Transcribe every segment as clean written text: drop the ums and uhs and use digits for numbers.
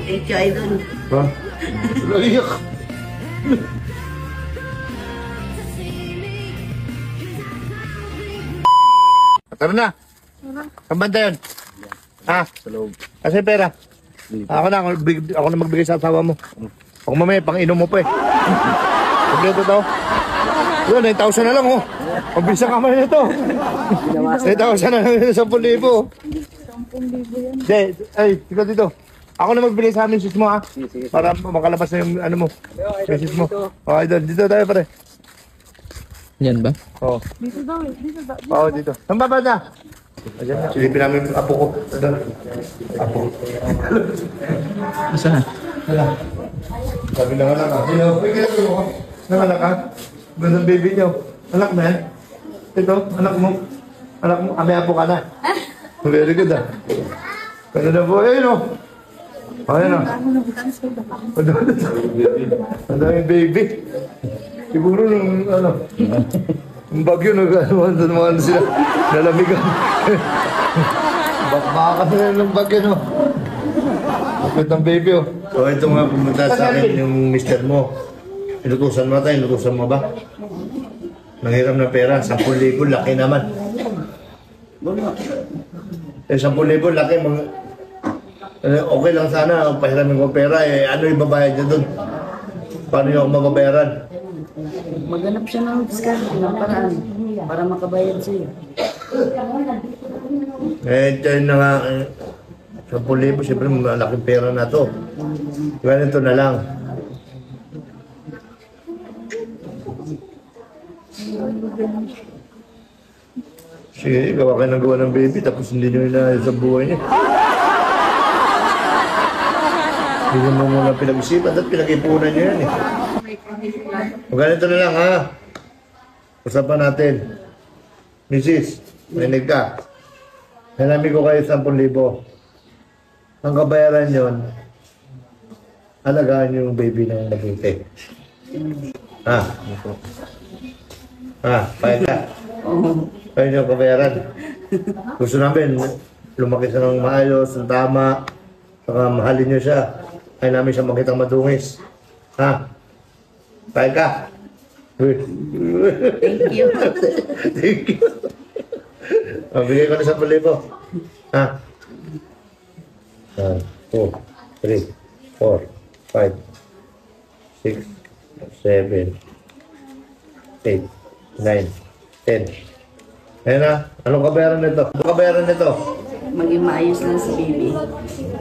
Thank you, Idol. Ha? Naiyak. Tara na. Ang banda yun? Ha? Sa loob. Kasi pera. Ako na magbigay sa asawa mo. Ako mamaya, pang-inom mo pa eh. Kompleto to. Yun, 9,000 na lang oh. Pabisa ka man nito. 9,000 na lang yun, 10,000. 10,000 yan. Hindi, ay, ikaw dito. Ako na magbigay sa amin sis mo ha. Para makalabas na yung ano mo. Sis mo. Okay, dito tayo pare. Yan ba? Oo. Dito daw eh. Oo, dito. Saan ba na? Ayan na. Silipin namin yung apo ko. Apo. Asahan? Wala. Sabi na anak ha. Uy, kaya ko. Nanganak ha? Gandang baby niyo. Anak na yan. Ito, anak mo. Anak mo. May apo ka na. Very good ha. Kano na po. Ayun o. Ayan o. Ang daming baby. Siguro nung ano. Yung bagyo nag-ano sila. Nalamigan. Baka kasi ng bagyo no. Bakit ng baby oh. So ito nga pumunta sa akin yung mister mo. Inutusan mo tayo, inutusan mo ba? Nanghiram ng pera, 10,000, laki naman. Eh 10,000, laki. Okay lang sana, pahiramin ko pera. Eh ano yung babayad niya doon? Paano yung mababayaran? Maghanap siya ng discount ng paraan para makabayad sa'yo. Eh, ito na nga, 10,000, siyempre malaking pera na to. Ganito na lang. Sige, gawa kayo ng gawa ng baby, tapos hindi nyo inaayos sa buhay niya. Hindi nyo mo muna pinag-isipan, at pinag-ipunan nyo yan eh. Ganito na lang ha. Usapan natin. Mrs., mainig ka. Hanami ko kayo 10,000. Ang kabayaran yon, alagaan nyo yung baby ng mabuti. Ha? Ha? Pahit ka? Pahit nyo kabayaran. Gusto namin, lumaki siya ng maayos, ng tama, saka mahalin nyo siya. Kaya namin siya makitang madungis. Ha? Pahit ka? Thank you. Thank you. Bigay ko na 10,000. Ha? 1, 2, 3, 4, 5, 6, 7, 8, 9, 10. Ayan na. Anong kabayaran nito? Anong kabayaran nito? Maging maayos lang si baby.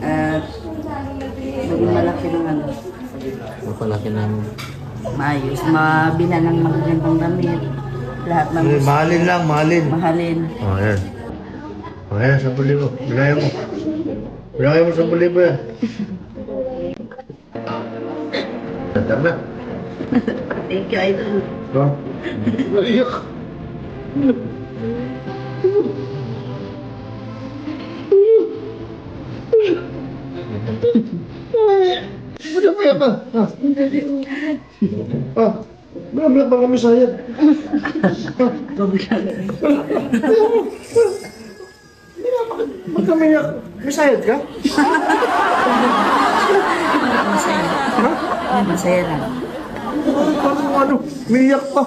At maging malaki ng ano. Mapalaki namin. Maayos. Mabila ng magagandang damit. Lahat ng Mahalin lang, mahalin. mahalin. O, ayan. O, ayan, 10,000. Bilayan mo. Bilayan mo 10,000 yan. Tandang na. Thank you, Idol. Ha? Naiyak. Ano ba yan ba? Bala-bala pa kami sayad. Ba't kami iyak? May sayad ka? Masaya. Masaya lang. Ano? Umiyak pa.